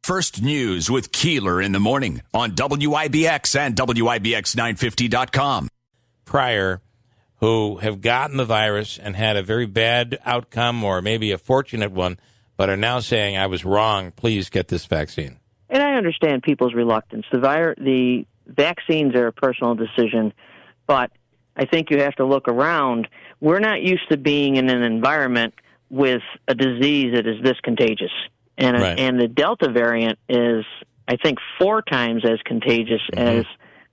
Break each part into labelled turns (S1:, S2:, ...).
S1: First News with Keeler in the morning on WIBX and WIBX950.com.
S2: Prior who have gotten the virus and had a very bad outcome or maybe a fortunate one, but are now saying, I was wrong, please get this vaccine.
S3: And I understand people's reluctance. The vaccines are a personal decision, but I think you have to look around. We're not used to being in an environment with a disease that is this contagious. And the Delta variant is, I think, 4 times as contagious as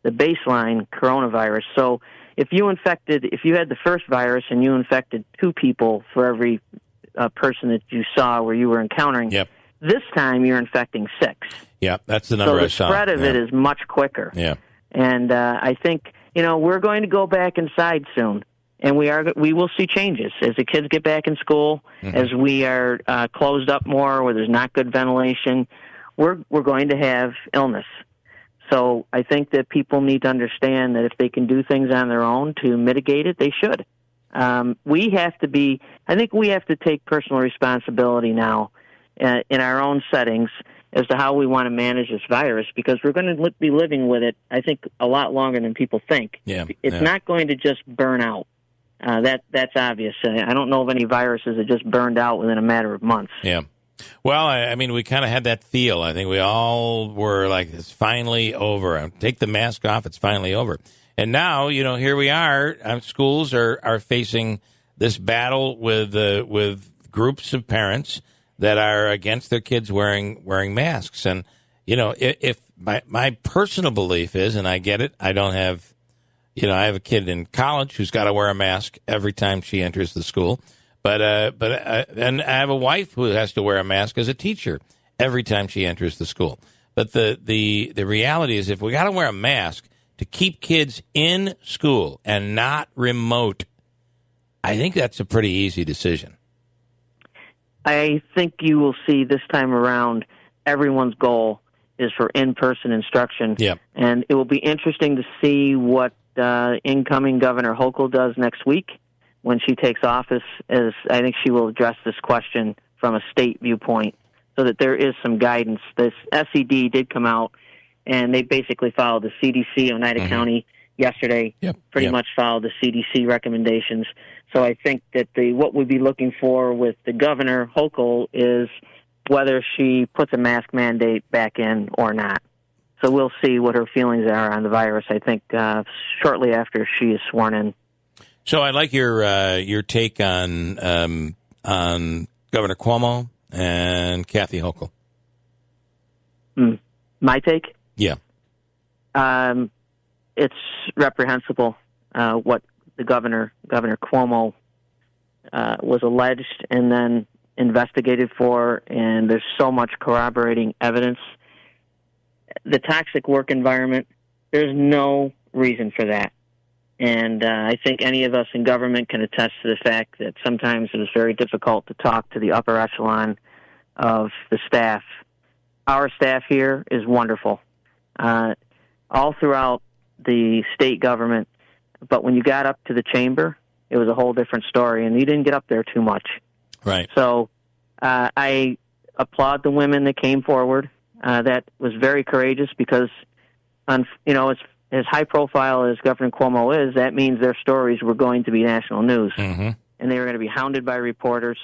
S3: the baseline coronavirus. So if you had the first virus and you infected 2 people for every person that you saw where you were encountering, this time you're infecting 6.
S2: Yeah, that's the number I saw.
S3: So the spread of it is much quicker.
S2: Yeah.
S3: And I think, we're going to go back inside soon. And we will see changes as the kids get back in school, as we are closed up more, where there's not good ventilation. We're going to have illness. So I think that people need to understand that if they can do things on their own to mitigate it, they should. I think we have to take personal responsibility now in our own settings as to how we want to manage this virus, because we're going to be living with it, I think, a lot longer than people think. It's not going to just burn out. That's obvious. I don't know of any viruses that just burned out within a matter of months.
S2: Yeah. Well, I mean, we kind of had that feel. I think we all were like, it's finally over. Take the mask off, it's finally over. And now, here we are. Schools are facing this battle with groups of parents that are against their kids wearing masks. And, if my personal belief is, and I get it, I don't have... I have a kid in college who's got to wear a mask every time she enters the school, but and I have a wife who has to wear a mask as a teacher every time she enters the school. But the reality is, if we got to wear a mask to keep kids in school and not remote, I think that's a pretty easy decision.
S3: I think you will see this time around everyone's goal is for in-person instruction. And it will be interesting to see what incoming Governor Hochul does next week when she takes office, as I think she will address this question from a state viewpoint so that there is some guidance. This SED did come out, and they basically followed the CDC. Oneida County yesterday pretty much followed the CDC recommendations. So I think that what we'd be looking for with the Governor Hochul is whether she puts a mask mandate back in or not. So we'll see what her feelings are on the virus, I think, shortly after she is sworn in.
S2: So I like your take on Governor Cuomo and Kathy Hochul.
S3: My take?
S2: Yeah.
S3: It's reprehensible what the Governor Cuomo was alleged and then investigated for, and there's so much corroborating evidence. The toxic work environment, there's no reason for that. And I think any of us in government can attest to the fact that sometimes it is very difficult to talk to the upper echelon of the staff. Our staff here is wonderful, all throughout the state government. But when you got up to the chamber, it was a whole different story, and you didn't get up there too much.
S2: Right.
S3: So I applaud the women that came forward. That was very courageous because, as high profile as Governor Cuomo is, that means their stories were going to be national news. And they were going to be hounded by reporters.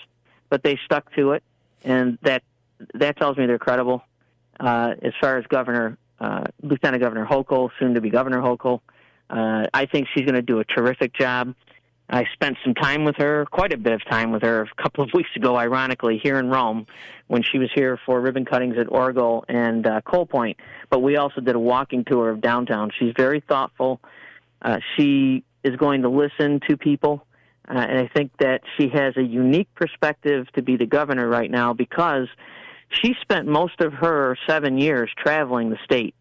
S3: But they stuck to it, and that tells me they're credible. As far as Lieutenant Governor Hochul, soon to be Governor Hochul, I think she's going to do a terrific job. I spent some time with her, quite a bit of time with her, a couple of weeks ago, ironically, here in Rome, when she was here for ribbon cuttings at Orgill and Coal Point. But we also did a walking tour of downtown. She's very thoughtful. She is going to listen to people. And I think that she has a unique perspective to be the governor right now because she spent most of her 7 years traveling the state.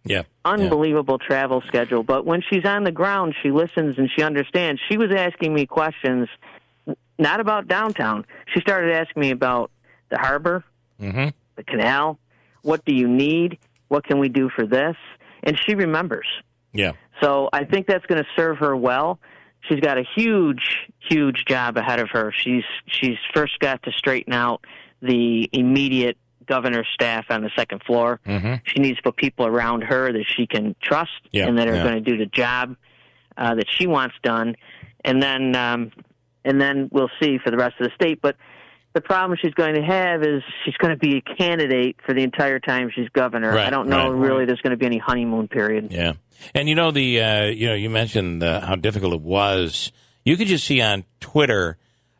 S3: Unbelievable travel schedule. But when she's on the ground, she listens and she understands. She was asking me questions, not about downtown. She started asking me about the harbor, the canal. What do you need? What can we do for this? And she remembers. So I think that's going to serve her well. She's got a huge, huge job ahead of her. She's first got to straighten out the immediate governor's staff on the second floor.
S2: Mm-hmm.
S3: She needs to put people around her that she can trust and that are going to do the job that she wants done. And then we'll see for the rest of the state. But the problem she's going to have is she's going to be a candidate for the entire time she's governor.
S2: Right,
S3: I don't know really there's going to be any honeymoon period.
S2: Yeah. And you mentioned how difficult it was. You could just see on Twitter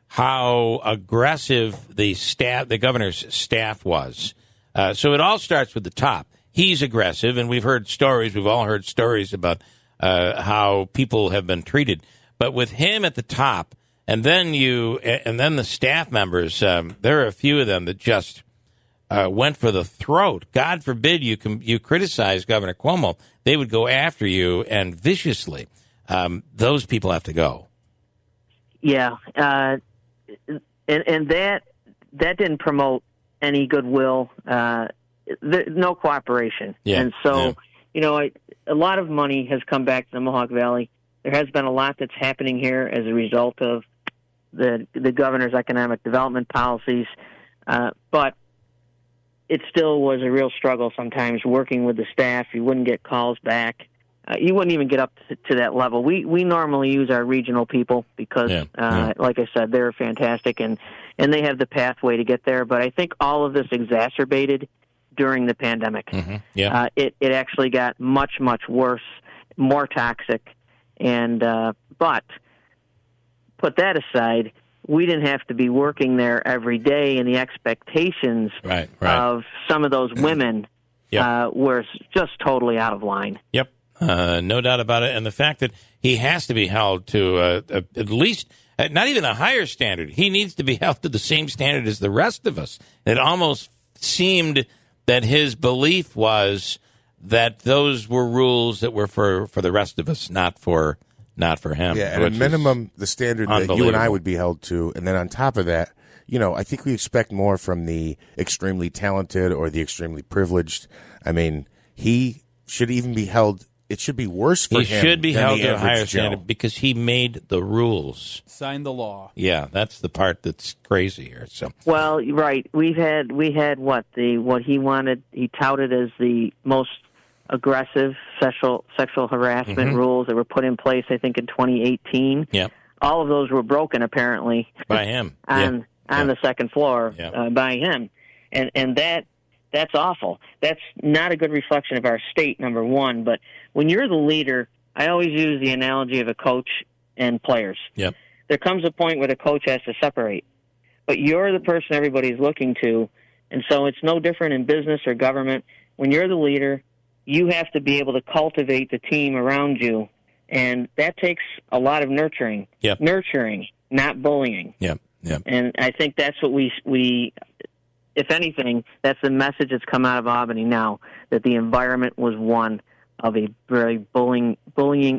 S2: how aggressive the governor's staff was. So it all starts with the top. He's aggressive, and we've all heard stories about how people have been treated. But with him at the top, and then the staff members, there are a few of them that just went for the throat. God forbid you criticize Governor Cuomo. They would go after you and viciously. Those people have to go. Yeah.
S3: And that didn't promote any goodwill, no cooperation.
S2: Yeah,
S3: and so, a lot of money has come back to the Mohawk Valley. There has been a lot that's happening here as a result of the governor's economic development policies, but it still was a real struggle sometimes working with the staff. You wouldn't get calls back. You wouldn't even get up to that level. We normally use our regional people because, like I said, they're fantastic and they have the pathway to get there. But I think all of this exacerbated during the pandemic.
S2: Mm-hmm. Yeah.
S3: It actually got much, much worse, more toxic. And but put that aside, we didn't have to be working there every day, and the expectations of some of those women were just totally out of line.
S2: Yep. No doubt about it. And the fact that he has to be held to at least, not even a higher standard. He needs to be held to the same standard as the rest of us. It almost seemed that his belief was that those were rules that were for the rest of us, not for him.
S4: Yeah, at a minimum, the standard that you and I would be held to. And then on top of that, I think we expect more from the extremely talented or the extremely privileged. I mean, he should even be held. It should be worse for him.
S2: He should be held to a higher
S4: Joe.
S2: standard because he made the rules.
S5: Signed the law.
S2: Yeah, that's the part that's crazy here. So,
S3: well, right, we had what he wanted. He touted as the most aggressive sexual harassment rules that were put in place, I think, in 2018.
S2: Yeah,
S3: all of those were broken apparently
S2: by him
S3: on the second floor by him, and that's awful. That's not a good reflection of our state, number one. But when you're the leader, I always use the analogy of a coach and players.
S2: Yep.
S3: There comes a point where the coach has to separate, but you're the person everybody's looking to, and so it's no different in business or government. When you're the leader, you have to be able to cultivate the team around you, and that takes a lot of nurturing.
S2: Yep.
S3: Nurturing, not bullying.
S2: Yep. Yep.
S3: And I think that's what we if anything, that's the message that's come out of Albany now, that the environment was one of a very bullying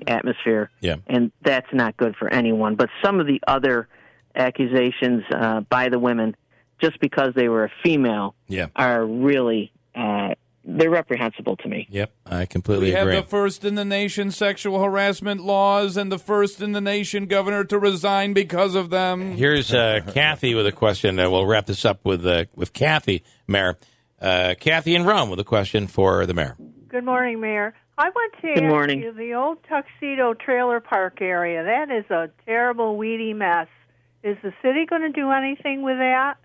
S3: atmosphere.
S2: Yeah.
S3: And that's not good for anyone. But some of the other accusations by the women, just because they were a female, are really they're reprehensible to me.
S2: Yep, I completely agree.
S5: We have the first in the nation sexual harassment laws and the first in the nation governor to resign because of them.
S2: Here's Kathy with a question. We'll wrap this up with Kathy, Mayor. Kathy in Rome with a question for the mayor.
S6: Good morning, Mayor. I want to
S3: Good
S6: ask
S3: morning.
S6: you, the old Tuxedo Trailer Park area, that is a terrible, weedy mess. Is the city going to do anything with that?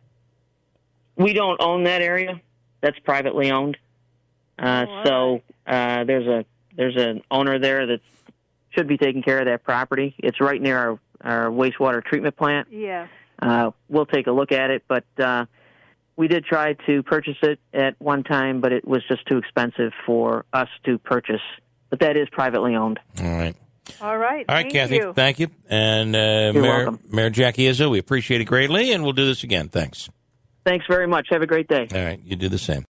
S3: We don't own that area. That's privately owned. So there's an owner there that should be taking care of that property. It's right near our wastewater treatment plant.
S6: Yes.
S3: We'll take a look at it, but we did try to purchase it at one time, but it was just too expensive for us to purchase. But that is privately owned.
S2: All right.
S6: All right.
S2: Thank Kathy.
S6: You.
S2: Thank you. And Mayor Jackie Izzo, we appreciate it greatly, and we'll do this again. Thanks.
S3: Thanks very much. Have a great day.
S2: All right. You do the same.